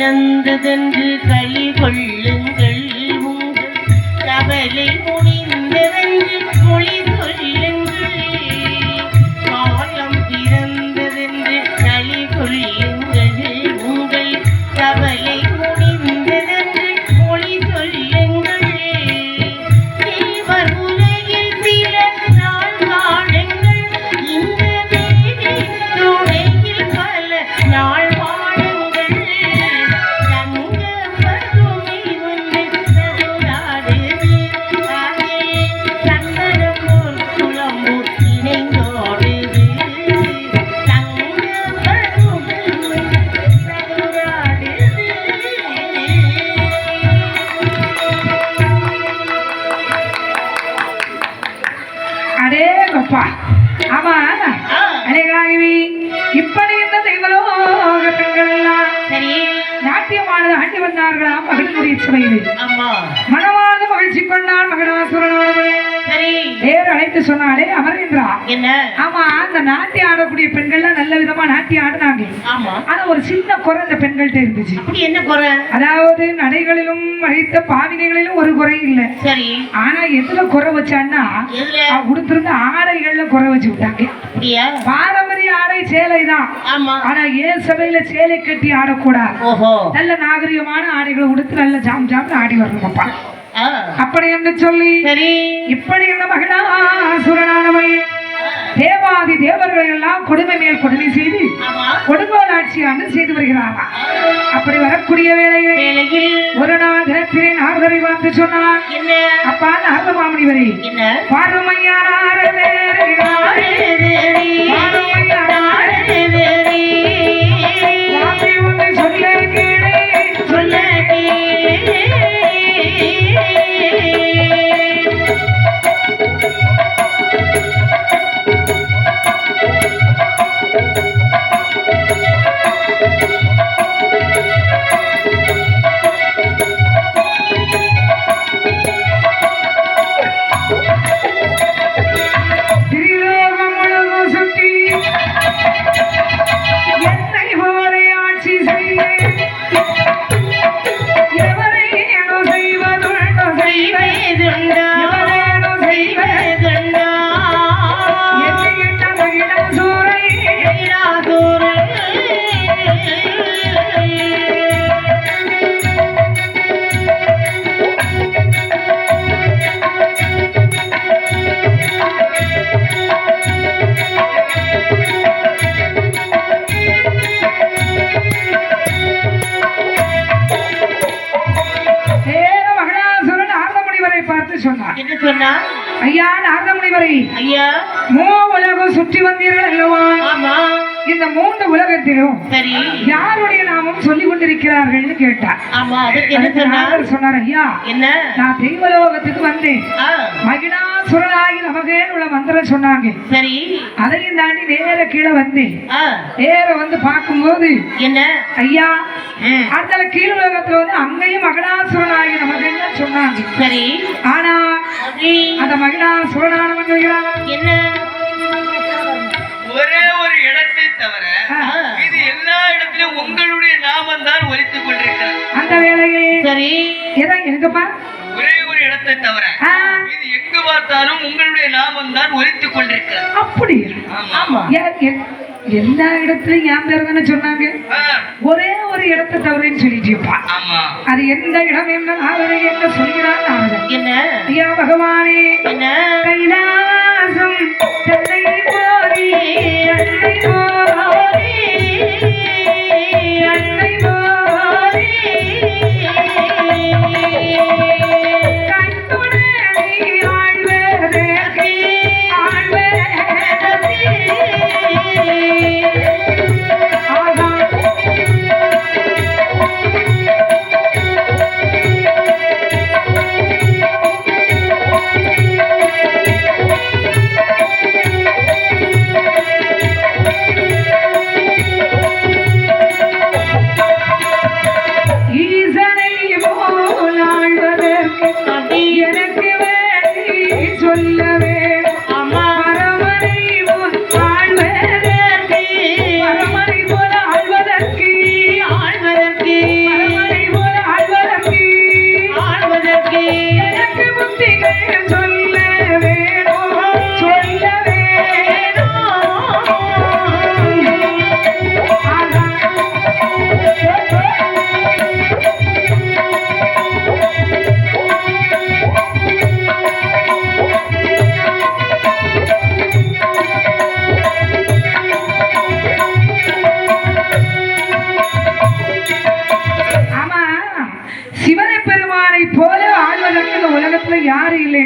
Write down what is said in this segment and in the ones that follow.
பிறந்ததென்று களி கொள்ளுங்கள் உங்கள் கவலை முடிந்ததென்று மொழி சொல்லுங்கள் காலம் பிறந்ததென்று களி கொள்ளுங்கள் உங்கள் கவலை முடிந்ததென்று மொழி சொல்லுங்கள் தேவர் உலகில் சில நாள் வாழுங்கள் இந்த தேவி துணையில் பல நாள் ஆமா அழகாகவே இப்படி இந்த தெய்வலோக பெண்கள் எல்லாம் நாட்டியமானது ஆண்டி வந்தார்களாம் மகளிருடைய சபையில் மனமானது மகிழ்ச்சி கொண்டால் மகனாசுரனானவளே வேறு அழைத்து சொன்னாலே அமரேந்திரா ஆமா அந்த நாட்டியம் ஆடக்கூடிய பெண்கள்லாம் நல்ல விதமா நாட்டியம் ஆடினாங்க ஆனா ஒரு சின்ன குறை அந்த பெண்கள்ட்ட இருந்துச்சு. என்ன குறை? அதாவது நடைகளிலும் அழைத்த பாவினைகளிலும் ஒரு குறை இல்லை. சரி, ஆனா எதுல குறை வச்சான்னா உடுத்திருந்த ஆடைகள்ல குறை வச்சு விட்டாங்க. பாரம்பரிய ஆடை சேலை தான், ஆனா ஏன் சபையில சேலை கட்டி ஆடக்கூடாது. நல்ல நாகரிகமான ஆடைகளை உடுத்து நல்ல ஜாம் ஜாம் ஆடி வரணும்ப்பா. அப்படி என்று சொல்லி இப்படி இருந்த மகிழாசுரனானவள் தேவாதி தேவர்களை எல்லாம் கொடுமை மேல் கொடுமை செய்து கொடுங்கோல் ஆட்சியாண்டு செய்து வருகிறாரா. அப்படி வரக்கூடிய வேளையில் ஒரு நாள் தினத்திலே நாரதரை பார்த்து சொன்னார், அப்பா நாரத மாமுனிவரே, பார்வையான ஐயா நாரதமுனிவரை, ஐயா உலகம் சுற்றி வந்தீர்கள் அல்லவா? இந்த மூன்று உலகத்திலும் யாருடைய நாமம் சொல்லிக் கொண்டிருக்கிறார்கள் கேட்டார். சொன்னார், ஐயா நான் தெய்வலோகத்துக்கு வந்தேன், மகிழாசுரனாகி நமகேன்னு உள்ள மந்திரம் சொன்னாங்க. சரி, அதையும் தாண்டி நேர கீழே வந்தேன். நேர வந்து பார்க்கும்போது என்ன ஐயா அந்த கீழ் உலகத்துல வந்து அங்கேயும் மகிழாசுரனாகி நமகேன்னு சொன்னாங்க. சரி, ஆனா அந்த மகிழாசுரனானவன் என்ன ஒரே ஒரு இடத்தை தவிர இது எல்லா இடத்திலும் உங்களுடைய நாமம் தான் ஒலித்துக் கொண்டிருக்கிறது. அந்த வேளையில் சரி எங்கப்பா ஒரே ஒரு இடத்தை தவிர இது எங்கு பார்த்தாலும் உங்களுடைய நாமம் தான் ஒலித்துக் கொண்டிருக்கிறது. அப்படி எல்லா இடத்துலயும் என் பேர் தானே சொன்னாங்க, ஒரே ஒரு இடத்தை தவிரன்னு சொல்லிட்டுப்பா. அது எந்த இடம் என்ன சொல்கிறான் என்ன ஐயா பகவானே, கைலாசம் தன்னை போரி அன்னை போரி அன்னை போரி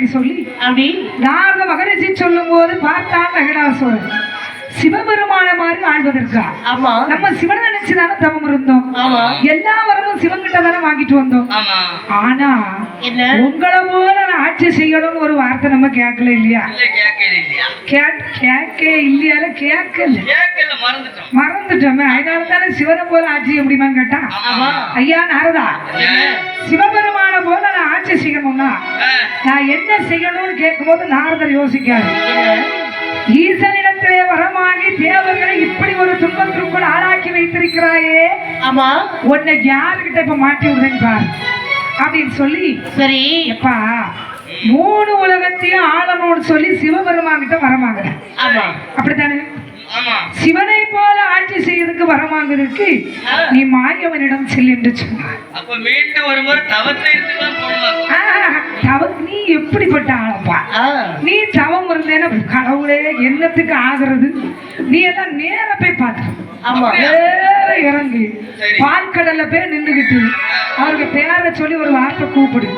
அப்படி சொல்லி அப்படி நாரத மகரிஷி சொல்லும் போது பார்த்தா மகிடாசுரன் சிவபெருமான மாதிரி ஆழ்வதற்கா ஆமா நம்ம சிவனை நினைச்சுதானே தவம் இருந்தோம். ஆமா எல்லா வரமும் சிவன் கிட்ட தானே வாங்கிட்டு வந்தோம். ஆமா ஆனா என்ன உங்களை போல நான் ஆட்சி செய்யணும்னு ஒரு வார்த்தை நம்ம கேட்கல இல்லையா? இல்ல கேட்கல இல்லையா? கேட்க இல்லையால கேட்கல கேட்கல மறந்துட்டோம். மறந்துட்டோமே. அதனால தானே சிவனை போல ஆட்சி எப்படிமான்னு கேட்டா, ஆமா ஐயா நாரதா என்ன? சிவபெருமான போல நான் ஆட்சி செய்யணும்னா நான் என்ன செய்யணும்னு கேட்கும்போது நாரதர் யோசிக்காரு. ஈசனிடத்திலே வரமாகி தேவர்களை இப்படி ஒரு துன்பத்திற்குள் ஆளாக்கி வைத்திருக்கிறாயே, ஆமா உன்னை யாருக்கிட்ட இப்ப மாட்டி விடுறேன்னு பாரு அப்படின்னு சொல்லி, சரி எப்பா 3 உலகத்தையும் ஆளணும்னு சொல்லி சிவபெருமான் கிட்ட வரமாங்க. ஆமா அப்படித்தானே? ஆமா சிவனை போல ஆட்சி செய்யறதுக்கு வரமாங்கிறதுக்கு நீ மாயவனிடம் செல் என்று சொன்னார். அப்ப மீண்டும் ஒரு முறை தவத்தை இருந்துதான் போடுவாங்க. நீ எப்படிப்பட்ட ஆளப்பா? நீ தவம் இருந்தேன்னா கடவுளே என்னத்துக்கு ஆகுறது? நீ எல்லாம் நேர போய் பார்த்து நேர இறங்கி பால்கடல்ல போய் நின்றுகிட்டு அவருக்கு பேரை சொல்லி ஒரு வார்த்தை கூப்பிடு.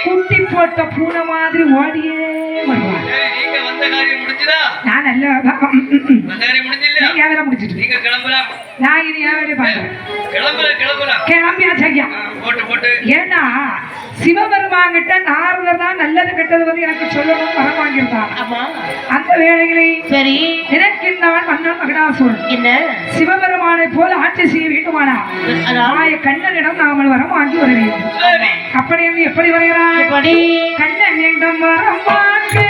குட்டி போட்ட பூனை மாதிரி ஓடியே வருவாங்க. நீங்க வந்த காரியம் முடிஞ்சுதா? நான் நல்ல வந்த காரியம் முடிஞ்சில்ல? என் வேலை முடிச்சிட்டு நீங்க கிளம்பலாம். நான் இனி என் வேலையை பார்க்கிறேன். கிளம்பலாம் கிளம்பியாச்சு ஐயா. போட்டு ஏன்னா சிவபெருமான் கிட்ட நாரதர் தான் நல்லது கெட்டது வந்து எனக்கு சொல்லணும் வர வாங்கியிருந்தான். அந்த வேளைகளை சரி நினைக்கின்றவன் மன்னன் மகிடாசுரன் என்ன சிவபெருமானை போல ஆட்சி செய்ய வேண்டுமானா மாய கண்ணனிடம் நாமல் வரம் வாங்கி வர வேண்டும். அப்படி என்று எப்படி வருகிறான்? கண்ணனிடம் வரம் வாங்க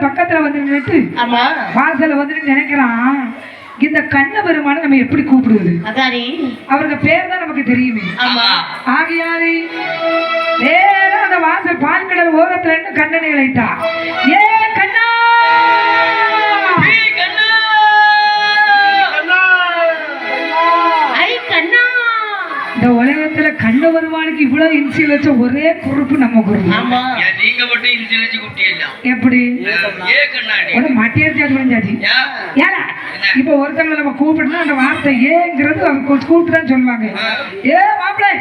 பக்கத்துல வந்து நின்னுட்டு வாசல வந்து நினைக்கிறான், இந்த கண்ண பெருமான நம்ம எப்படி கூப்பிடுவது? அவருக்கு பேர் தான் நமக்கு தெரியுமே. ஆகியாரி நேரா அந்த வாசல் பால்கடல் ஓரத்துல இருந்து கண்ணனை அழைத்தா. ஏ கண்ணா, இந்த உலகத்துல கண்ண வருவானுக்கு இவ்வளவு இன்சியல் வச்ச ஒரே குறுப்பு நம்ம குறுப்பு. நீங்க மட்டும் இன்சியல் வச்சு கூப்பிட்டீங்க. எப்படி மட்டியாச்சு முடிஞ்சாச்சு. ஏன்னா இப்ப ஒருத்தவங்களை நம்ம கூப்பிடுனா அந்த வார்த்தை ஏங்கிறது அவங்க கூப்பிட்டு தான் சொல்லுவாங்க. ஏ மாப்பிள்ளை,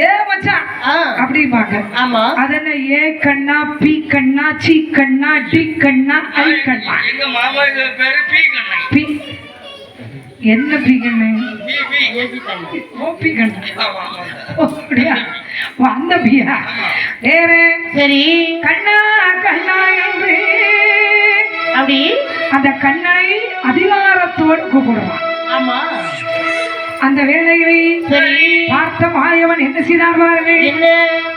ஏ மச்சான் அப்படிம்பாங்க. அதென்ன ஏ கண்ணா, பி கண்ணா, சி கண்ணா, டி கண்ணா, ஐ கண்ணா. எங்க மாமா பேரு பி கண்ணா. பி என்ன பி கண்ணு? ஓபி கண்ணு. அப்படியா? அந்த பியா வேற. சரி கண்ணா கண்ணா என்று அப்படி அந்த கண்ணனை அதிகாரத்தோடு கூப்பிடுவான். ஆமா. அந்த வேளையை பார்த்த மாயவன் என்ன செய்தார் பாருங்கள். என்ன?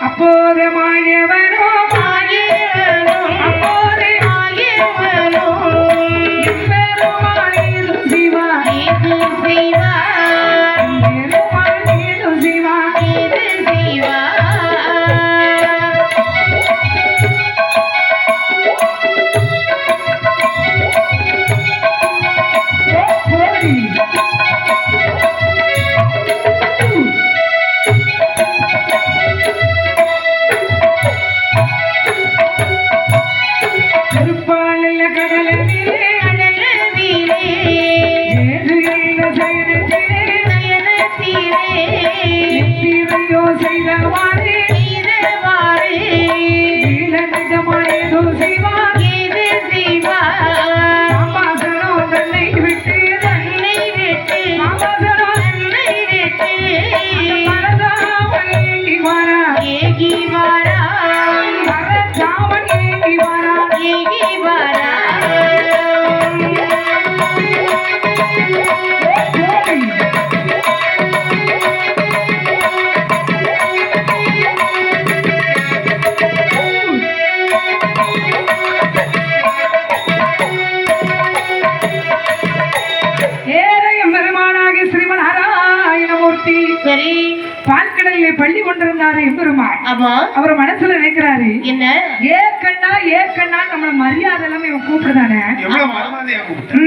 அப்போது மாயவனோ மாயவனோ அப்போது மாயவனோ பெருமானேது சிவா இது சிவா பெருமானேது சிவா இது சிவா போடி பெருமாள் ஆமா அவர் மனசுல நினைக்கிறாரு என்ன ஏ கண்ணா நம்மள மரியாதை எல்லாமே இவன் கூப்பிடுதானே எவ்வளவு மரமாதையா கூப்பிட்டு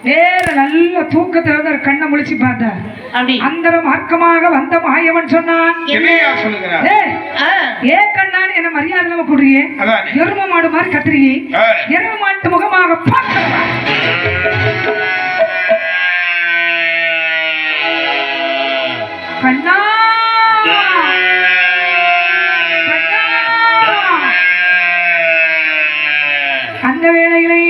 வேற நல்ல தூக்கத்துல வந்து கண்ணை முழிச்சு பார்த்தார் அப்படி அந்த மார்க்கமாக வந்த மாயவன் சொன்னான் என்னையா சொல்லுகிறார் ஏ கண்ணான்னு என்ன மரியாதை இல்லாம கூடுறியே எரும மாடு மாதிரி கத்திரியே எரும மாட்டு முகமாக பார்க்கிறவா கண்ணா அந்த வேளையிலே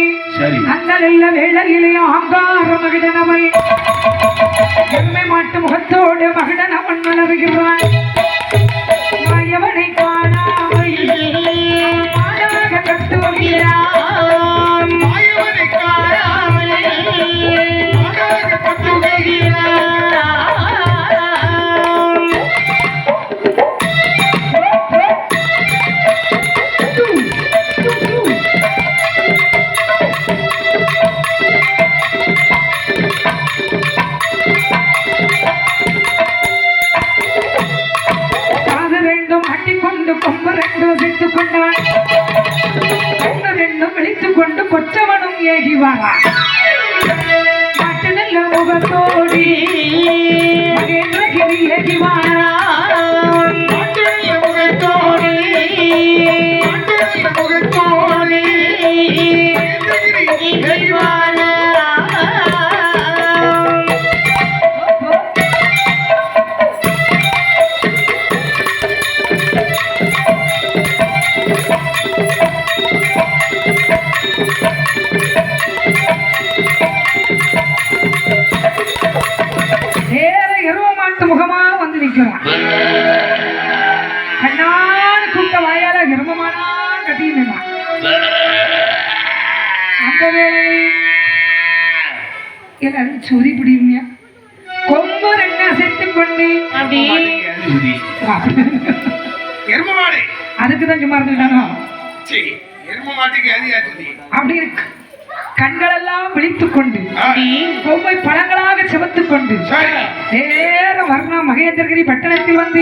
அந்த நல்ல வேளையிலே ஆங்கார மகிழனவன் எம்மை மாட்டு முகத்தோடு மகிழனவன் மலர்கிறான் மாயவனை காணாமல் மாடாக கட்டுகிறான் மாயவனை காணாமல் மாடாக கட்டுகிறான் கொம்பு ரெண்டும் விட்டு கொண்டான் கண்ணு ரெண்டும் விழித்துக் கொண்டு கொச்சவனும் ஏகி வாரான் மாட்டு நல்ல முகத்தோடி மகேந்திரகிரி ஏகி வாரான் மாட்டு நல்ல முகத்தோடி ஏகி வாரான் முகமா வந்து நிற்கிறான் கண்ணாடு கூட்ட வாயால எருமமானா கட்டினா அந்த வேலை எல்லாரும் சொறி பிடிங்க கொம்பு ரெண்டு அசைத்துக் கொண்டு அதுக்குதான் சும்மா இருந்துட்டானோ அப்படி இருக்கு கண்களெல்லாம் விழித்துக் கொண்டு கொம்பை பழங்களாக சிவத்துக் கொண்டு நேர வர்ணம் மகேந்திரகிரி பட்டணத்தில் வந்து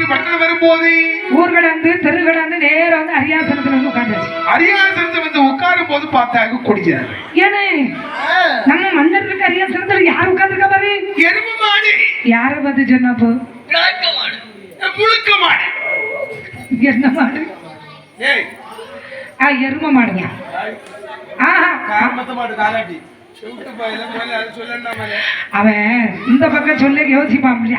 பட்டணம் வரும்போது ஊர் கடந்து தெரு கடந்து நேர வந்து அரியாசனத்துல வந்து உட்கார்ந்துச்சு அரியாசனத்தை வந்து உட்காரும் போது பார்த்தாங்க குடிச்சாரு ஏன்னு நம்ம மன்னருக்கு அரியாசனத்துல யார் உட்கார்ந்துருக்கா பாரு எருமை மாடு யார பார்த்து சொன்னப்போ முழுக்க மாடு என்ன மாடு எரும மாடுதான் அவன் இந்த பக்கம் சொல்ல யோசிப்பான்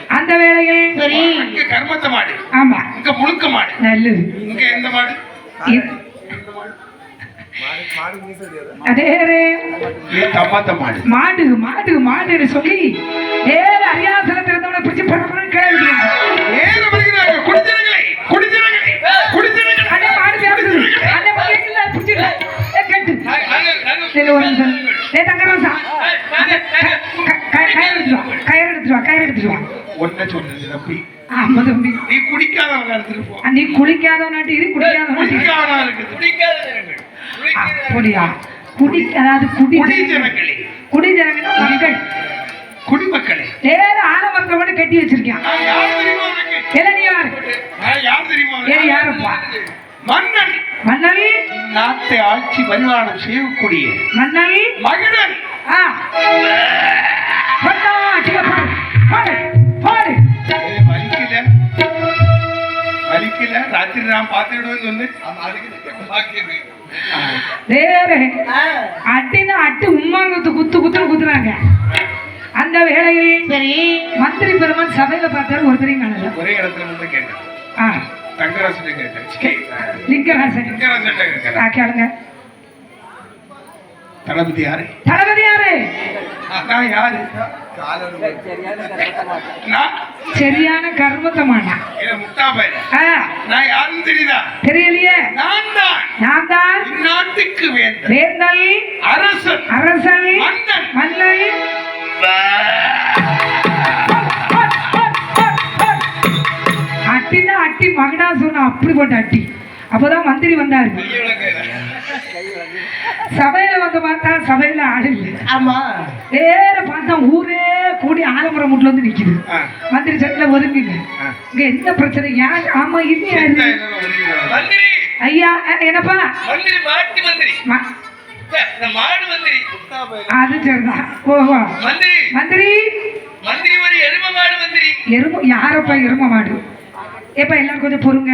அந்த வேளையில் கர்மத்த மாடு ஆமா இங்க முழுக்க மாடு நல்லது இங்க எந்த மாடு அதே மாடு மாடு மாடுன்னு சொல்லி ஏற அரியாசனத்தில் இருந்தவனை பிடிச்சி பரப்புறேன் கேள்வி நீ குளிக்காதவனாட்டி இது அப்படியா அதாவது குடிஜனங்கள் மக்கள் குடிமக்களே நேர ஆரம்பத்தை மட்டும் கட்டி வச்சிருக்கான் யாருப்பா மன்னன் மன்னவி நாட்டை ஆட்சி பரிமாணம் செய்யக்கூடிய மன்னவி மகிழன் வலிக்கல ராத்திரி நான் பார்த்துடுவேன்னு சொன்னேன் அட்டினா அட்டு உம்மாங்கத்து குத்து குத்துன்னு குத்துறாங்க அந்த வேளையில் சரி மந்திரி பெருமான் சபையில பார்த்தாரு ஒருத்தரையும் காணல ஒரே இடத்துல வந்து கேட்டேன் தங்கராசன் கேட்டேன் லிங்கராசன் கேளுங்க தளபதி யாரு நான் யாரு சரியான கர்மத்தமானா நான் யாருன்னு தெரியுதா தெரியலையே நான் தான் நாட்டுக்கு வேந்தல் அரசன் மன்னன் அட்டினா அட்டி மகனா சொன்ன அப்படி போட்ட அட்டி அப்பதான் மந்திரி வந்தாரு சபையில வந்து பார்த்தா சபையில ஆள் இல்லை. ஆமா வேற பார்த்தா ஊரே கூடி ஆலமரம் முட்ல வந்து நிக்குது. மந்திரி சட்டில ஒதுங்குங்க. இங்க என்ன பிரச்சனை? யார்? ஆமா இது யாரு? மந்திரி ஐயா என்னப்பா? மந்திரி மாட்டு மந்திரி மாடு மந்திரி. அது சரிதான். ஓஹோ மந்திரி மந்திரி மந்திரி ஒரு எரும மாடு மந்திரி. எரும யாரப்பா? எரும மாடு. ஏப்பா எல்லாரும் கொஞ்சம் பொறுங்க.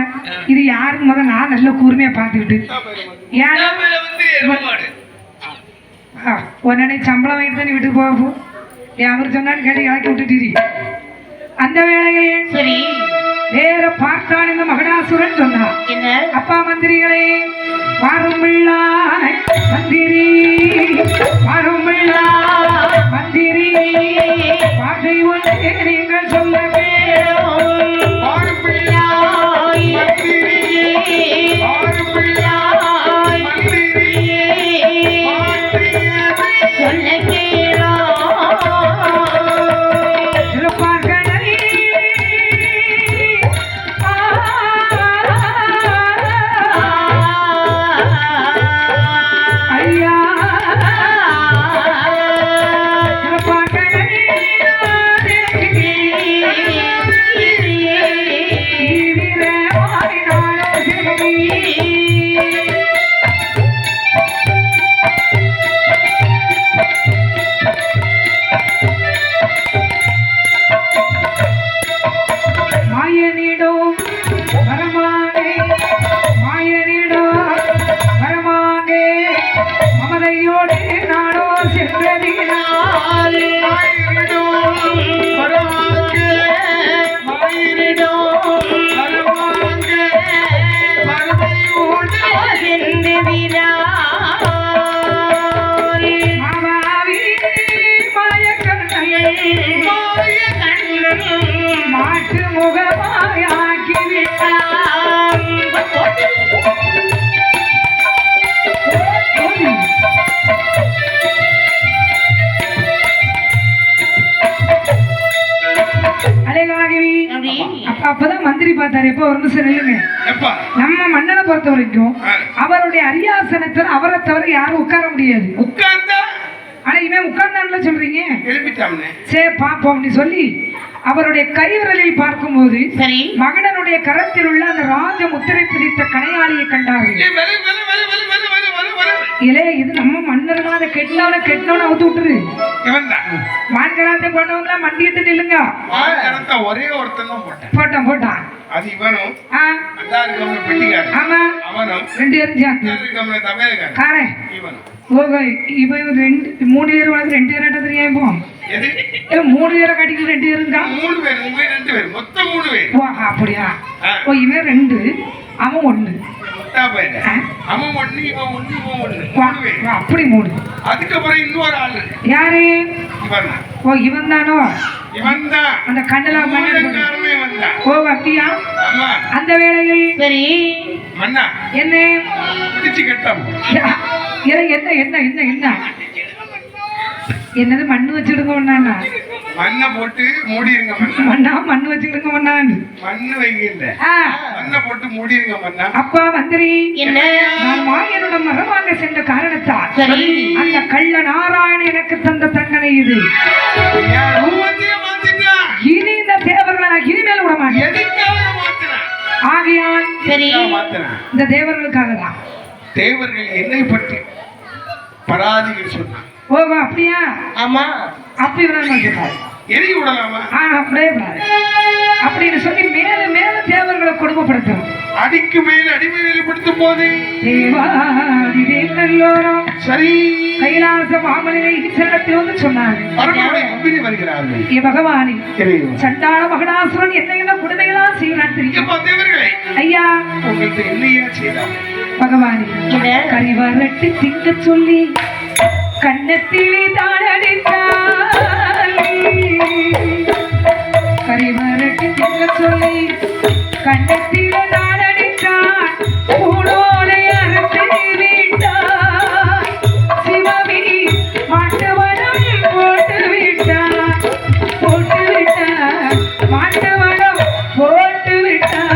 இது யாருன்னு முதல்ல நான் நல்ல கூர்மையா பார்த்துக்கிட்டு ஏன்னா வந்து எரும மாடு உடனே சம்பளம் வாங்கிட்டு தான் நீ வீட்டுக்கு போகும். அவர் சொன்னான்னு கேட்டு இறக்கி விட்டுட்டீரி. அந்த வேளையில் சரி வேற பார்த்தான் இந்த மகடாசுரன் சொன்னான். என்ன? அப்பா மந்திரிகளே வாருமில்லாய் மந்திரி வாருமில்லாய் மந்திரி வார்த்தை ஒன்றே நீங்கள் சொல்ல அப்பதான் மந்திரி பார்த்தாரு. எப்ப ஒரு நிமிஷம் நில்லுங்க. நம்ம மன்னனை பொறுத்த வரைக்கும் அவருடைய அரியாசனத்தில் அவரை தவிர யாரும் உட்கார முடியாது. ஆனா இவன் உட்கார்ந்தான்ல சொல்றீங்க. சரி பாப்போம் சொல்லி அவருடைய கைவிரலில் பார்க்கும்போது சரி மகடனுடைய கரத்தில் உள்ள அந்த ராஜ முத்திரை பிடித்த கணையாளியை கண்டார்கள். இலே இது நம்ம மன்னர் அதை கெட்டினவன அவுத்து விட்டுரு. மான்கராத்தை போட்டவங்களா மண்டிட்டு நில்லுங்க. ஒரே ஒருத்தன் போட்டான் போட்டான். அது இவனும் ஆமா அவனும் ரெண்டு பேரும் காரன். ஓகோ இவன் ரெண்டு 3 பேர் உனக்கு 2 பேர் தெரியாம போ. 3 பேரை காட்டிக்கு 2 பேருங்க. 2 பேர் மொத்தம் 3 பேர். ஓ அப்படியா? ஓ இவன் 2 அவன் 1. அவன் 1 இவன் 1 இவன் 1 அப்படி 3. அதுக்கப்புறம் இன்னொரு ஆளு யாரு? இவன். ஓ இவன் தானோ? இவன் தான் அந்த கண்டலா மன்னனே வந்தான். ஓ அப்படியா? ஆமா. அந்த வேளையில் சரி மன்னா என்ன பிடிச்சு கட்டம் என்ன என்ன என்ன என்ன என்னது மண்ணு வச்சிடுங்க ஒண்ணா மண்ணை போட்டு மூடிருங்க மண்ணா மண்ணு வச்சிடுங்க ஒண்ணான்னு மண்ணு வைங்க மண்ணை போட்டு மூடிருங்க மண்ணா. அப்பா மந்திரி என்ன? நான் மாயனோட மரமாக சென்ற காரணத்தால் சரி அந்த கள்ள நாராயணன் எனக்கு தந்த தண்டனை இது. இனி இந்த தேவர்களை நான் இனிமேல் விட மாட்டேன். ஆகையால் சரி இந்த தேவர்களுக்காக தான். தேவர்கள் என்னை பற்றி பராதிகள் சொன்னான். ஓ அப்படியா? ஆமா அப்படி சொன்னாரு. எரி விடலாமா? அப்படியே அப்படின்னு சொல்லி மேல மேல தேவர்களை கொடுமைப்படுத்தும். அடிக்கு மேல் அடிமைப்படுத்தும் போது சரி கைலாச மாமனிதை செல்லத்தில் வந்து சொன்னாங்க. வருகிறார்கள் பகவானி சண்டாள மகடாசுரன் என்ன என்ன கொடுமைகளா செய்யறான் தெரியும். ஐயா உங்களுக்கு என்னையா செய்யலாம்? பகவானி கரிவரட்டி திங்க சொல்லி கண்ணத்திலே தான் அடித்தார். கரிவரட்டி திங்க சொல்லி கண்ணத்திலே தான் அடித்தார். பூடோலை அறுத்து விட்டார். சிவமி மாட்டுவனம் போட்டு விட்டார். போட்டு விட்டார். மாட்டுவனம் போட்டு விட்டார்.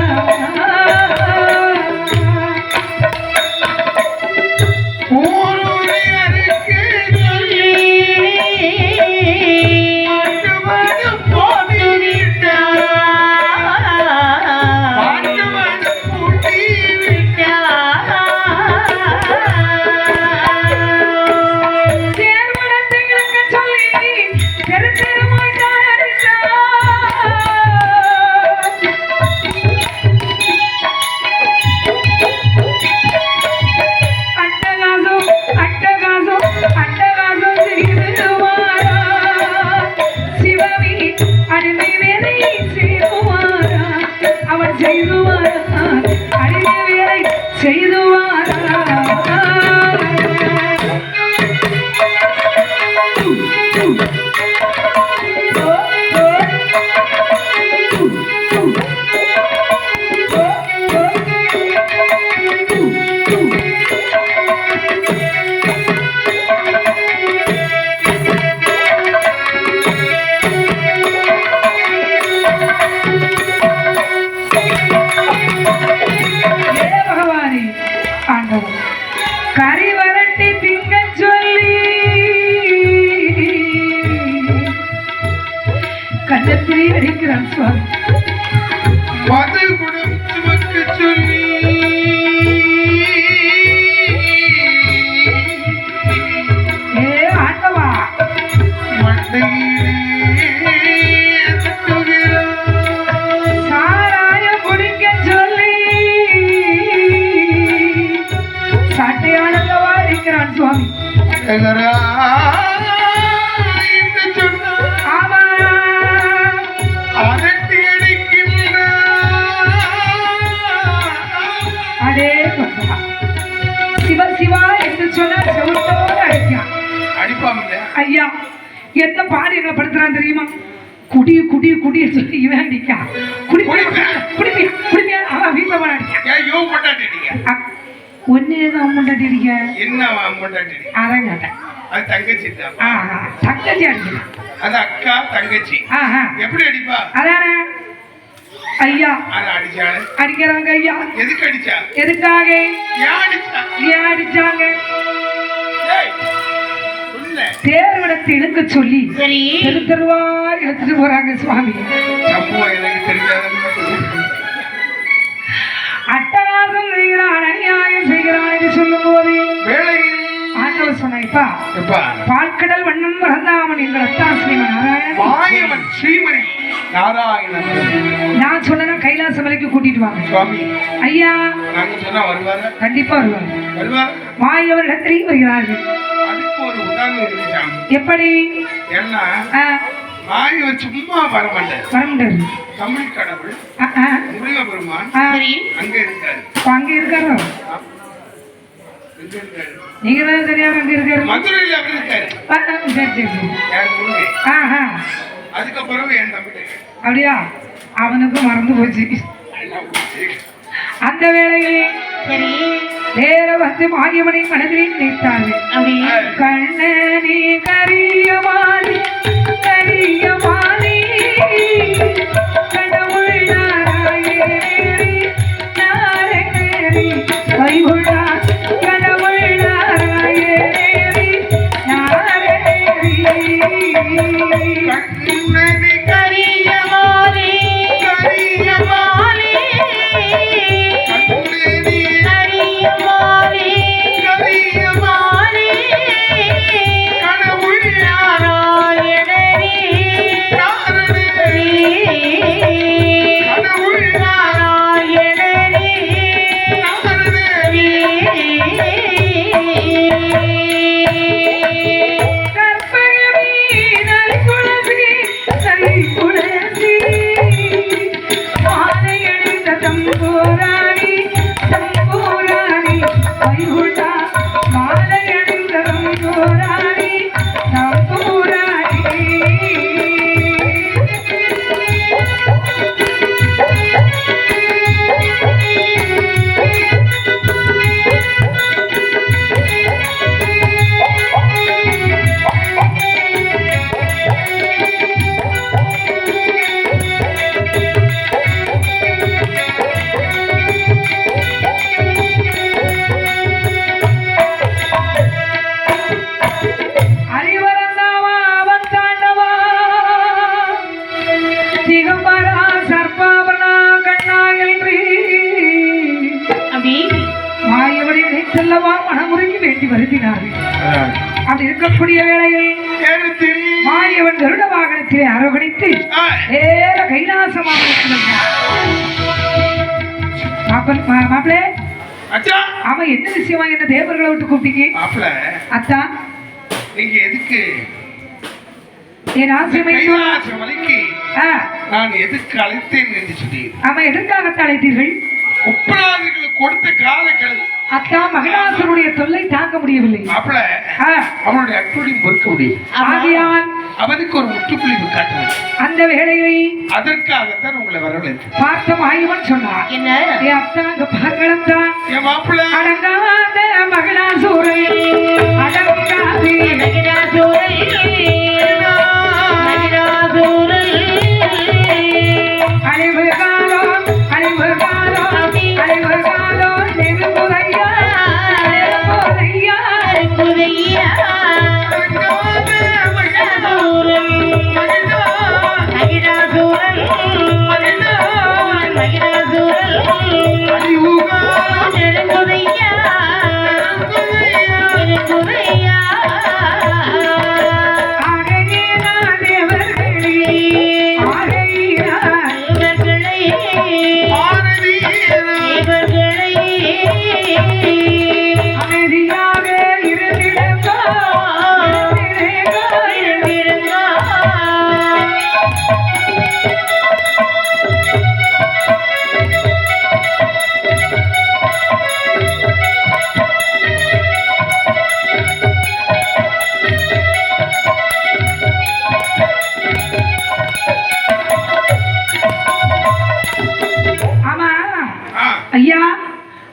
கறி வரட்டி திங்க சொல்லி கண்ணத்திரி அடிக்கிறான் சுவாமி. பதில் கொடுத்து சொல்லி ஆண்டவா சாராய குடிக்க சொல்லி சட்டையானவா இருக்கிறான் சுவாமி. ஆமா அதே சிவ சிவா என்று சொன்னா செவுத்தோடு அடிக்கான். ஐயா என்ன பாடு எங்களை படுத்துறான் தெரியுமா? குடி குடி குடி சொல்லி இவன் அடிக்கான். குடிப்பியா அவன் வீட்டுல போன அடிக்கான். ஒன்னேதான் அம்மண்டாட்டி அடிக்க என்ன அதான் கேட்டேன். அது தங்கச்சி தங்கச்சி அடிக்கலாம். அது அக்கா தங்கச்சி எப்படி அடிப்பா? அதானே ஐயா அடிச்சாரு அடிக்கிறாங்க. ஐயா எதுக்கு அடிச்சா? எதுக்காக ஏன் அடிச்சாங்க? தேர்விடத்தை இழுக்க சொல்லி சரி தெருவா இழுத்துட்டு போறாங்க சுவாமி. எனக்கு தெரியாத அட்டகாசம் செய்கிறான் அநியாயம் செய்கிறான் என்று சொல்லும் போது ஆண்டவர் சொன்னாய்ப்பா பால்கடல் வண்ணம் மறந்தாமன் எங்கள் அத்தா ஸ்ரீமன் ஸ்ரீமணி நாராயணன் நான் சொன்னா கைலாச மலைக்கு கூட்டிட்டு வாங்க சுவாமி. ஐயா நாங்க சொன்னா வருவாரு, கண்டிப்பா வருவார். மாயவரிடத்திலே வருகிறார்கள். அதுக்கு ஒரு உதாரணம் இருக்கு. எப்படி? ஏன்னா மாயவர் சும்மா வரமாட்டார். தமிழ் கடவுள் முருகபெருமான் அங்க இருக்காரு. அங்க இருக்காரு. நீங்க தான் தெரியாம அங்க இருக்காரு. மதுரையில் அவர் இருக்காரு. சரி சரி. அதுக்கப்புறம் என் தம்பி அப்படியா? அவனுக்கும் மறந்து போச்சு. அந்த வேளையிலே நேர வந்து மாயவனை மனதிலே நினைத்தார்கள். கண்ணனே கரியமானி கரியமானி கடவுள் நாராயணேரி நாராயணேரி வைகுண்டா கடவுள் நாராயணேரி நாராயணேரி கண்ணனே கரியமானி கரியமானி மனமுறைக்கு வேண்டி வருத்தினார்கள். அப்படி இருக்கக்கூடிய வேளையில் மாயவன் கருட வாகனத்திலே அரவணைத்து ஏற கைலாச மாப்பிளே அவன் என்ன விஷயமா என்ன தேவர்களை விட்டு கூப்பிட்டீங்க? அத்தா நீங்க எதுக்கு என் ஆசிரமலைக்கு நான் எதுக்கு அழைத்தேன் என்று சொல்லி அவன் எதற்காக அழைத்தீர்கள்? ஒப்பனாதிகளுக்கு கொடுத்த கால கெடுது அத்தா மகிழாசுரனுடைய தொல்லை தாங்க முடியவில்லை. மாப்பிள அவனுடைய அற்புதம் பொறுக்க முடியும். ஆகையால் அவனுக்கு ஒரு முற்றுப்புள்ளி காட்டுவது. அந்த வேளையை அதற்காகத்தான் உங்களை வரவேற்று பார்த்த மாயவன் சொன்னார். என்ன அத்தா அங்க பார்க்கலாம் தான் என் மாப்பிள அடங்காத மகிழாசுரை அடங்காதே அழிவு காலோ அழிவு காலோ அழிவு காலோ நெருங்குதையா நெருங்குதையா அமைதியாக இருந்திடுங்கோ ஆமா ஐயா,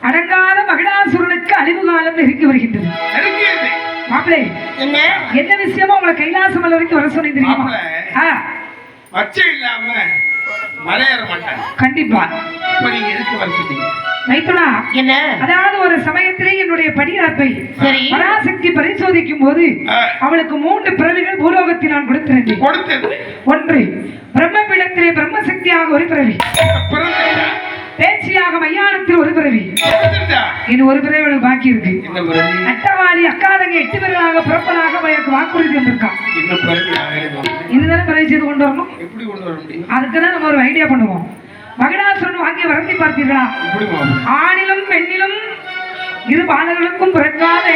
அடங்காத மகிழாசுரனுக்கு அழிவு காலம் நெருங்கி வருகின்றது. மாப்பிளே என்ன என்ன விஷயமா உங்களை கைலாசம் வரைக்கும் வர சொன்னீங்க தெரியுமா? மச்சம் இல்லாம மலையேற மாட்டாங்க. கண்டிப்பா. இப்ப நீங்க எதுக்கு வர சொன்னீங்க? மைத்துனா, என்ன அதாவது ஒரு சமயத்திலே என்னுடைய படியிறப்பை சரி பராசக்தி பரிசோதிக்கும் போது அவளுக்கு 3 பிறவிகள் பூலோகத்தில் நான் கொடுத்திருந்தேன். கொடுத்தது ஒன்று பிரம்மபீடத்திலே பிரம்மசக்தியாக ஒரு பிறவி, பிறந்தா பேச்சியாக மையானத்தில் ஒரு பிறவி, பிறந்தா இன்னும் ஒரு பிறவி அவளுக்கு பாக்கி இருக்கு. இந்த பிறவி அட்டவாளி அக்காதங்க 8 பேர்களாக பிறப்பதாக எனக்கு வாக்குறுதி வந்திருக்கான். இன்னும் பிறவி ஆகணும். இதுதானே பிறவி செய்து கொண்டு வரணும். எப்படி கொண்டு வர முடியும்? அதுக்குதான் நம்ம ஒரு ஐடியா பண்ணுவோம். மகிழாசுரன் வாங்கிய வரத்தை பார்த்தீர்களா? எப்படி மாப்பிள? ஆணிலும் பெண்ணிலும் இரு பாலர்களுக்கும் பிறக்காத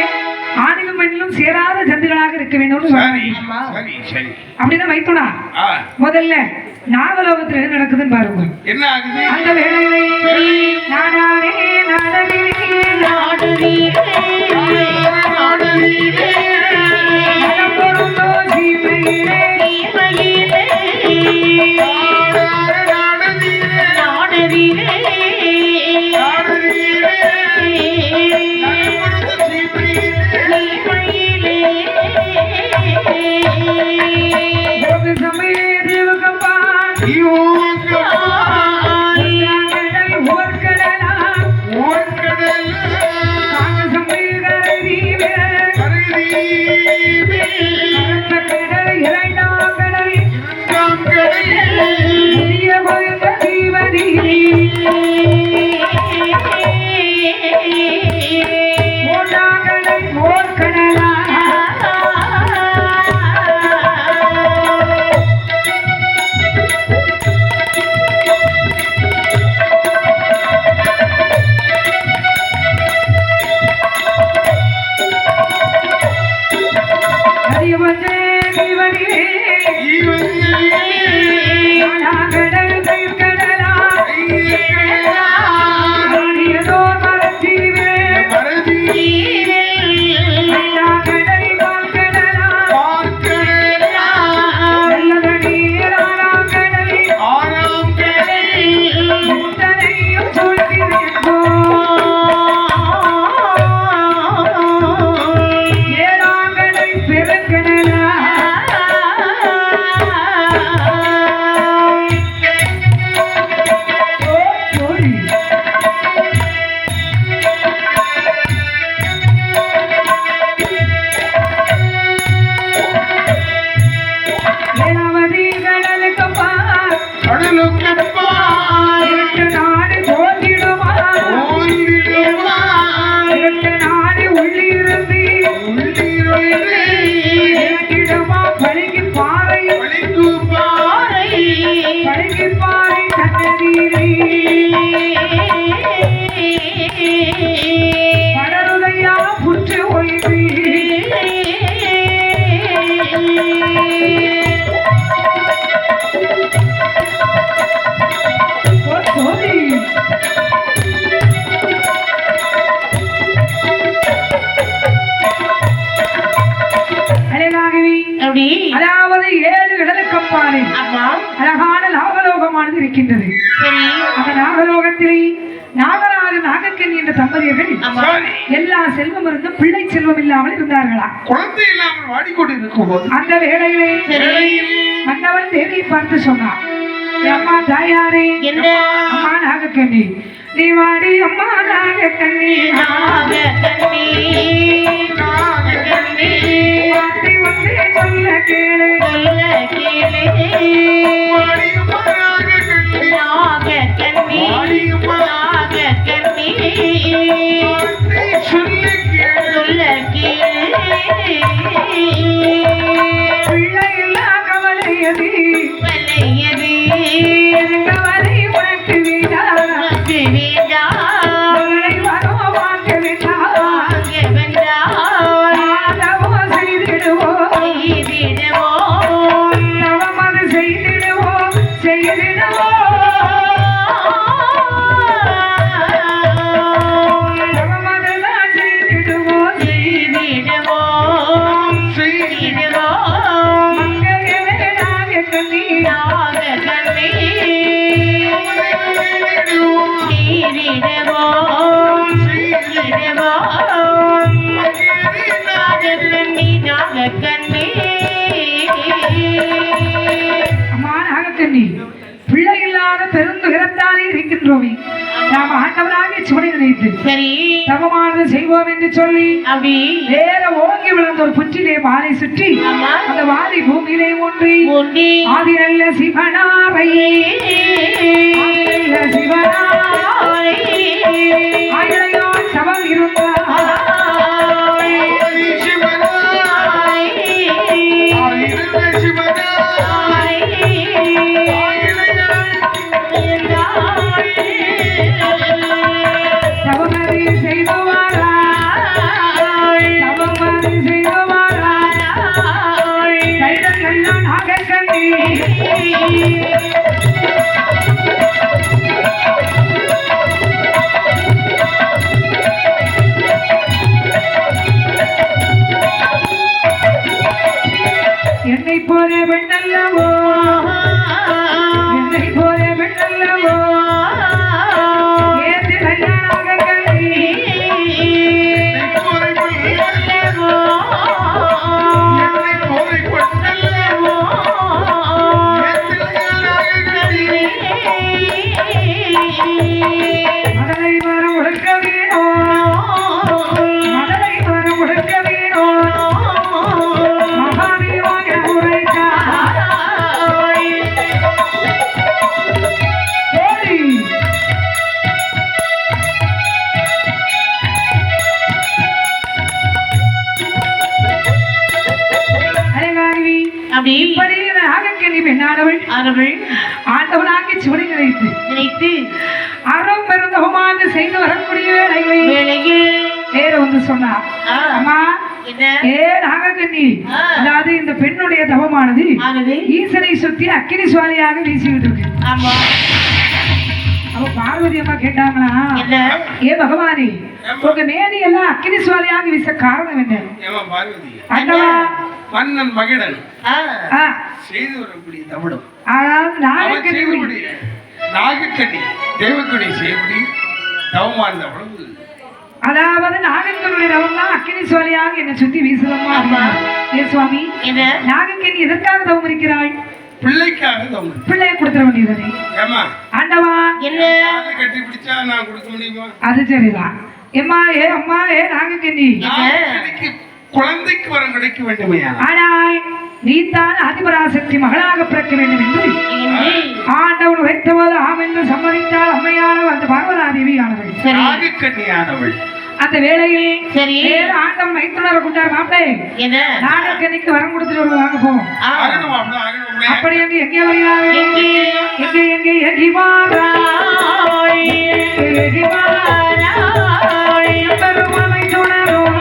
ஆணிலும் பெண்ணிலும் சேராத ஜந்துகளாக இருக்க வேண்டும். சரி சரி சரி அப்படின்னா மைத்துனா, முதல்ல நாகலோகத்துல என்ன நடக்குதுன்னு பாருங்க. என்ன ஆகுது? அந்த வேளையிலே நாடானே நாடவீரே நலம் பொருந்தோ சீமையிலே ஒரு சமய தேவகம்பான் ஓர்கடலா அழகான நாகலோகமானது இருக்கின்றது. அந்த நாகலோகத்திலே நாகராஜ நாகக்கண்ணி என்ற தம்பதியர்கள் எல்லா செல்வம் இருந்தும் பிள்ளை செல்வம் இல்லாமல் இருந்தார்களா? குழந்தை இல்லாமல் வாடிக்கொண்டிருக்கும் போது அந்த வேளையிலே மன்னவன் தேவியை பார்த்து சொன்னான், அம்மா தாயாரே, அம்மா நாகக்கண்ணி, நீ வாடி அம்மா நாகக்கண்ணி, வாடி வந்து சொல்ல கேளு, பிள்ளை இல்லா கவலையது கவலை உனக்கு வீடான பிள்ளை இல்லாத பெருந்துயரத்தாலே இருக்கின்றோமே, நாம் ஆண்டவராக சிவனை நினைத்து தவமானது செய்வோம் என்று சொல்லி வேற ஓங்கி விழுந்த ஒரு புற்றிலே வாரை சுற்றி அந்த வாரை பூமியிலே ஒன்றி ஆதி நல்ல சிவனாரை ஆயிரையோ சவம் இருந்தார் என்னை போல பெண்ணல்லவோ, என்னை போல பெண்ணல்லவோ, ஏற்று கல்யாணாக கல்வி மதலை வரம் உடுக்க வேணும், மதலை வரம் உடுக்க வேணும், மகாதேவாக உரைத்தார் போடி. அழகாகவி இப்படி நாகக்கண்ணி பெண்ணானவள் ஆண்டவனாகி சிவனை நினைத்து அறம் பெருந்தகமாக செய்து வரக்கூடிய வேளையில் வேற வந்து சொன்னார், அம்மா ஏ நாகக்கண்ணி, அதாவது இந்த பெண்ணுடைய தவமானது ஈசனை சுத்தி அக்கினி சுவாலையாக வீசிக்கிட்டு இருக்கு. அப்ப பார்வதி அம்மா கேட்டாங்களா, ஏ பகவானே, உங்க மேனி எல்லாம் அக்கினி சுவாலையாக வீச காரணம் என்ன? அண்டவா மன்னன் மகிழன் செய்து வரக்கூடிய தமிழும் நாகக்கண்ணி தேவக்கடி செய்யக்கூடிய தவமான உணவு, அதாவது நாகக்கண்ணுடைய தவம் தான் அக்கினி சுவாலையாக என்னை சுத்தி வீசுதம்மா. ஏ சுவாமி, நாகக்கண்ணி எதற்காக தவம் இருக்கிறாள்? பிள்ளைக்காக தவம். பிள்ளைய கொடுத்துட வேண்டியதானே ஆண்டவா? கட்டி பிடிச்சா நான் கொடுக்க முடியுமா? அது சரிதான். அம்மா ஏ நாகக்கண்ணி, குழந்தைக்கு வரம் கிடைக்க வேண்டுமையா? ஆனால் நீத்தான் ஆதிபராசக்தி மகளாக பிறக்க வேண்டும் என்று ஆண்டவன் வைத்தவள் ஆம் என்று சம்மதித்தால் அம்மையானவள் அந்த பார்வதாதேவியானவள் நாகக்கண்ணியானவள். அந்த வேளையில் ஆண்டவன் வைத்துணர கொண்டார். மாப்பிள்ளை நாகக்கண்ணிக்கு வரம் கொடுத்துட்டு வருவாங்க போ. அப்படி எங்க எங்கே வருகிறாங்க? எங்கே எகிவாரா பெருமானை துணரும்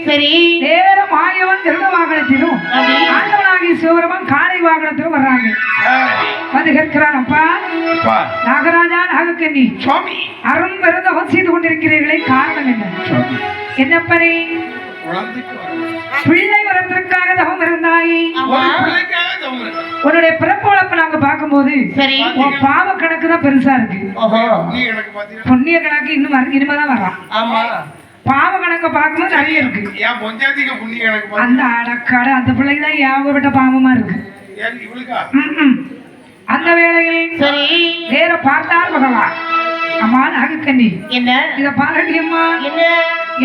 சரி நேர மாயவன் கருட வாகனத்திலும் அப்படி ஆண்டவனாகி சிவபெருமான் காளை வாகனத்திலும் வர்றாங்க. வந்து கேட்கிறான், அப்பா அப்பா, நாகராஜா நாகக்கண்ணி சுவாமி, அரும் விரதம் செய்து கொண்டிருக்கிறீர்களே, காரணம் என்ன? சுவாமி, என்னப்பனே குழந்தைக்கு வர பிள்ளை வரத்திற்காக தவம் இருந்தாயே. ஆமா ஒரு பிள்ளைக்காக தவம் இருக்கு. உன்னுடைய பிறப்பு வளர்ப்பை நாங்க பார்க்கும்போது சரி உன் பாவ கணக்கு தான் பெருசா இருக்கு. ஓஹோ நீ எனக்கு பாத்தீங்கன்னா புண்ணிய கணக்கு இனிமேதான் வர்றான். ஆமா பாவ கணக்க பார்க்கும்போது நிறைய இருக்கு. ஏன் பொஞ்சாதிக புண்ணிய எனக்கு பாத்தீங்கன்னா அந்த அடக்காடு அந்த பிள்ளைக்கு தான் ஏகப்பட்ட பாவமா இருக்கு. ஏன் இவளுக்கா? அந்த வேளையில் சரி நேர பார்த்தார் பகவான். அம்மா நாகக்கண்ணி, என்ன இத பாரடியம்மா, என்ன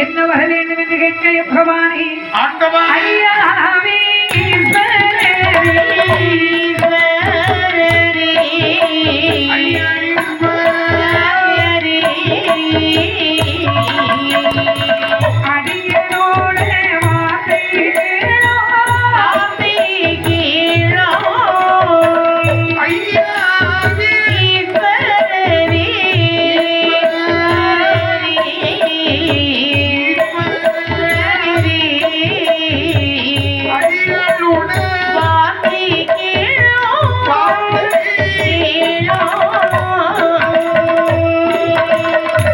என்ன வர வேண்டும் என்று கேட்க பகவானே, ஆண்டவா, ஐயாவே ஈஸ்வரரே, ஐயா, அடியனோட வார்த்தை கேளோ, ஐயா, அடியாளோட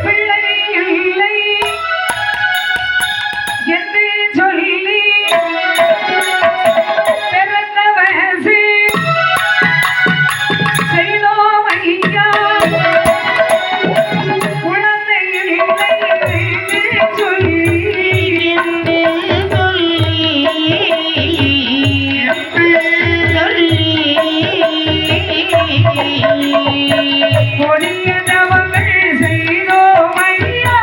பிள்ளை இல்லை என்று சொல்லி பிறந்த வயசு செய்தோம் ஐயா, குழந்தை இல்லை என்று சொல்லி கொடிய தவங்கள் செய்தோம் ஐயா.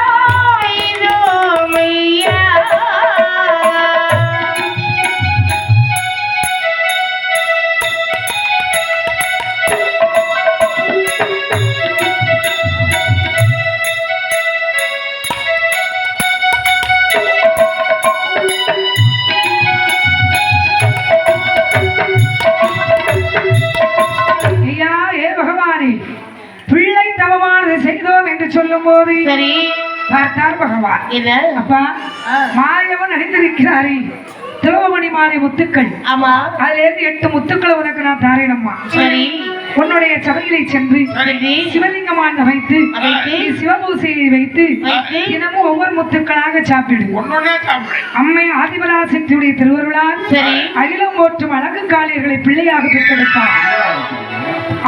ஐயா, ஏ பகவானே, பிள்ளை தவமானது செய்தோம் என்று சொல்லும் போது சரி பார்த்தார் பகவான். என்ன அப்பா, மாயவன் அணிந்திருக்கிறாரே திரௌபதி மாலை முத்துக்கள், ஆமா அதுல இருந்து 8 முத்துக்களை உனக்கு நான் தாரேனம்மா. சரி உன்னுடைய சபையிலே சென்று சரி சிவலிங்கமான வைத்து வைத்து, நீ சிவபூசையை வைத்து வைத்து, தினமும் ஒவ்வொரு முத்துக்களாக சாப்பிடு. ஒன்னொன்னே சாப்பிடுறேன். அம்மை ஆதிபராசக்தியுடைய திருவருளால் சரி அகிலம் போற்றும் அழகு காளியர்களை பிள்ளையாக பெற்றெடுப்பார்.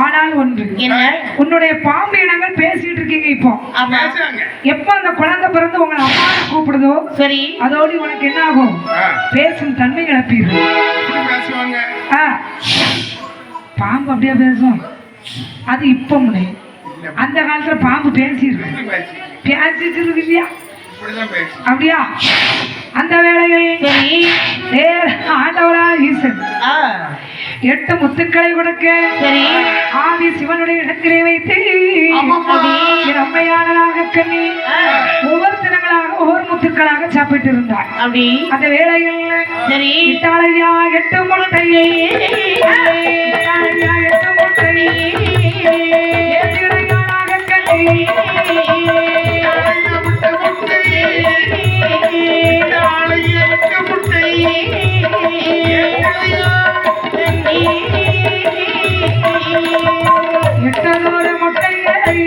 ஆனால் ஒன்று, என்ன உன்னுடைய பாம்பு இனங்கள் பேசிட்டு இருக்கீங்க. இப்போ ஆமா பேசுறாங்க. எப்ப அந்த குழந்தை பிறந்து உங்களை அம்மா கூப்பிடுதோ சரி அதோடு உனக்கு என்ன ஆகும்? பேசும் தன்மை இழப்பீர்கள். எப்படி பேசுவாங்க? பாம்பு அப்படியே பேசும். அது இப்ப முனை, அந்த காலத்துல பாம்பு பேசியிருக்கு. எப்படி பேசி? பேசிட்டு இருக்கு இல்லையா? இப்படிதான் பேசி. அப்படியா? அந்த வேளையில் சரி நேர ஆண்டவரா ஈசன் ஆ 8 முத்துக்களை கொடுக்க சரி ஆதி சிவனுடைய இடத்திலே வைத்து ஆமாம்மா. என் அம்மையான நாகக்கண்ணி ஒவ்வொரு தினங்களாக ஒவ்வொரு முத்துக்களாக சாப்பிட்டு இருந்தார். அப்படி அந்த வேளையில் சரி இட்டாளையா 8 முட்டையை, இட்டாளையா 8 முட்டையை, ஏற்றிடையா நாகக்கண்ணி, எட்டதோரு முட்டைகளை,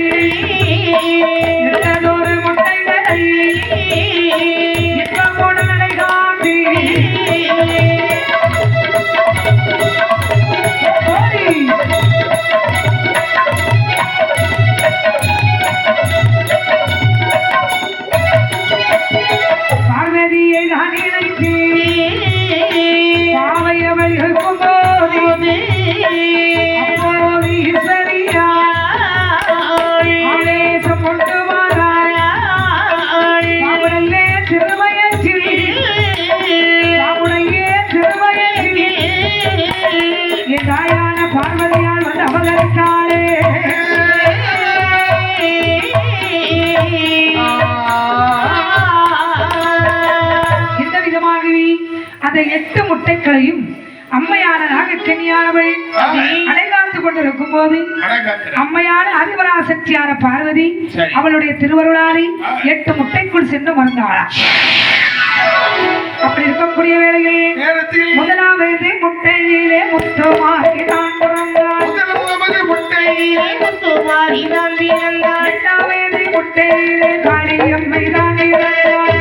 எட்டதோரு முட்டைகளை இன்பமோடு நடை காட்டி ஓடி பார்வதியை தான் இணைத்து பாவையவள் இருக்கும் போது அப்போது ஈஸ்வரியா ஆவேசம் கொண்டு வராள். அவளே திருமயத்தில், அவளையே திருமயத்தில் என் தாயான பார்வதியால் வந்து அவதரித்தாளே. இந்த விதமாகவே அந்த 8 முட்டைகளையும் அம்மையான நாகக்கன்னியானவள் அடைகாத்து கொண்டிருக்கும் போது அம்மையான ஆதிபராசக்தியான பார்வதி அவளுடைய திருவருளாலை 8 முட்டைக்குள் சென்று மறந்தாளா. அப்படி இருக்கக்கூடிய வேளையில் நேரத்தில் முதலாவது முட்டையிலே முத்துமாரிதான் பிறந்தார். முதலாவது முட்டையிலே முத்துமாரிதான் பிறந்தாள். இரண்டாவது முட்டையிலே காளியம்மைதான் பிறந்தார்.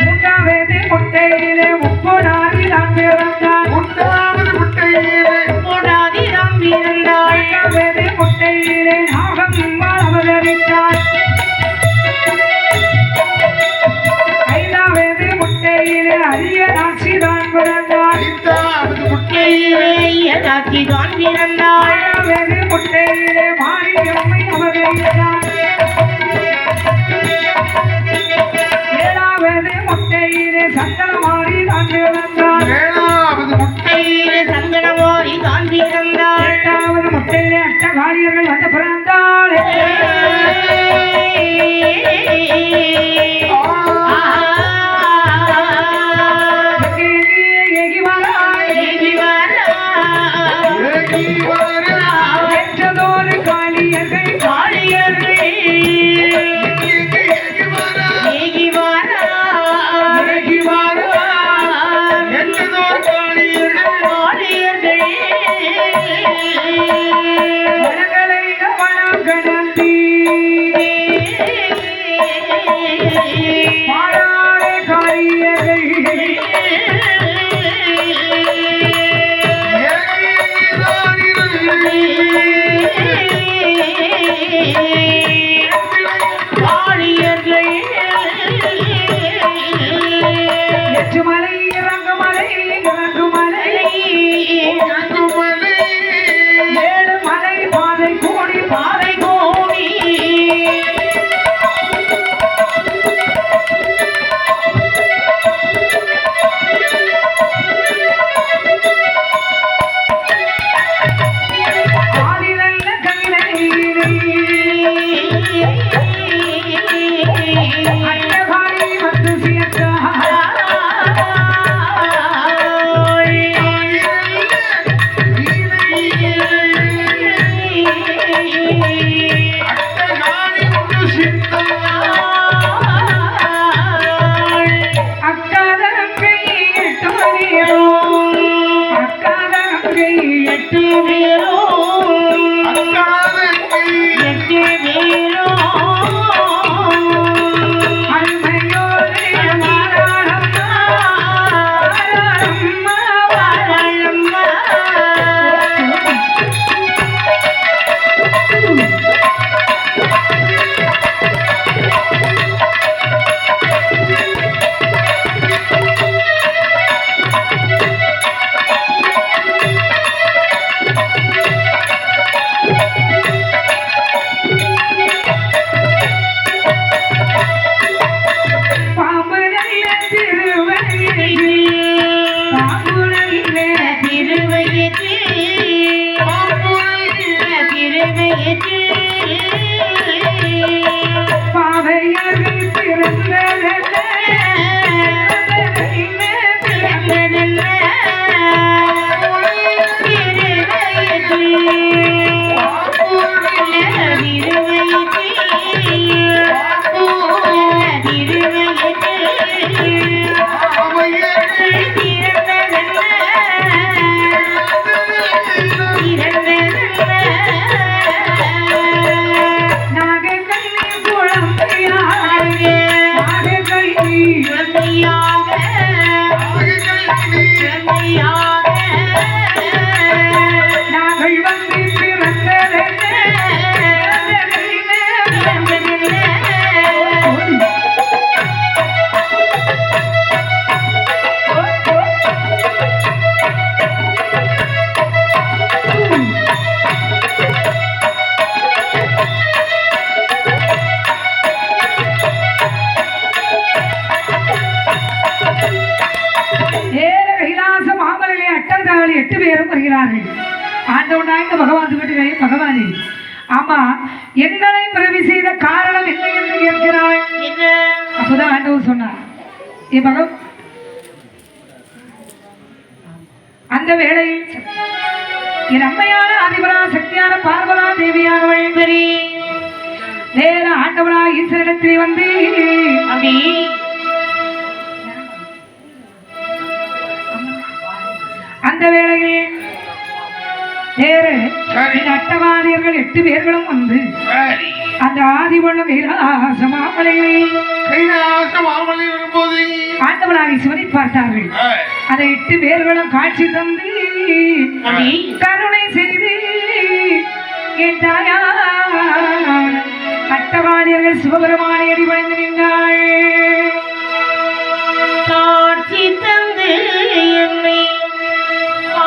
மூன்றாவது முட்டையிலே முப்பொடாரிதான் பிறந்தார். மூன்றாவது முட்டையிலே முப்பொடாரிதான் பிறந்தாள். நான்காவது முட்டையிலே நாகம்மாள் அவதரித்தார். ஐந்தாவது முட்டையிலே அரியநாச்சிதான் பிறந்தார். ஐந்தாவது முட்டையிலே ஐயனாச்சிதான் பிறந்தாள். ஆறாவது முட்டையிலே மாரியம்மை அவதரித்தார். ஏழாவது முட்டையிலே சந்தனமாரிதான் பிறந்தார். ஏழாவது முட்டையிலே சங்கடமாரிதான் பிறந்தாள். எட்டாவது முட்டையிலே அட்டகாரியர்கள் வந்து பிறந்தாள். ஏகி வராய் ஏகி வர என்றதோரு காளியர்கள் காளியர்கள் ஏகி வர ஏகி வாரா. ஏகி வர என்றதோர் காளியர்கள் காளியர்கள் வனங்களை வனம் கடந்தி மாறாட காளியர்கள் எச்சுமலை இறங்குமலை இறங்குமலை ஏழு மலை பாதை கூடி பாதை கூடி ஆதிரல்ல கவிதையிலே அட்டகாரி வந்து சேர்த்தார். அக்காதங்கை எட்டு மணியோ அக்காதங்கை எட்டு அருமையோரே மாறாளம்மா வாழம்மா பாம்புடல்ல திருவடியில் பாம்புடல்ல பாவையர்கள் பிறந்ததல்ல நாகக்கண்ணி குழந்தையாக நாகக்கண்ணி நாங்கள் வந்து பிறந்ததல்ல ஏற கைலாச மாமலையிலே அட்டங்காவலி 8 பேரும் வருகிறார்கள். ஆண்டவனாய்ந்த பகவான் வீட்டுகளே பகவானே, ஆமா எங்களை பிறவி செய்த காரணம் என்ன என்று கேட்கிறாய். அப்போதான் ஆண்டவர் சொன்னார், ஏ பகவான், அந்த வேளையில் என் அம்மையான அதிபரா சக்தியான பார்வதா தேவியானவள் சரி நேர ஆண்டவரா ஈஸ்வரிடத்தில் வந்து அப்படி அந்த வேளையிலே வேறு சரி. இந்த அட்டவாதியர்கள் 8 பேர்களும் வந்து சரி. அந்த ஆதிவண்ணம் கைலாசமாமலையை கைலாச மாமலை வரும்போது ஆண்டவனாகி சிவனை பார்த்தார்கள். அந்த 8 பேர்களும் காட்சி தந்து அப்படி கருணை செய்து என் தாயார் அட்டவாதியர்கள் சிவபெருமானை அடிபணிந்து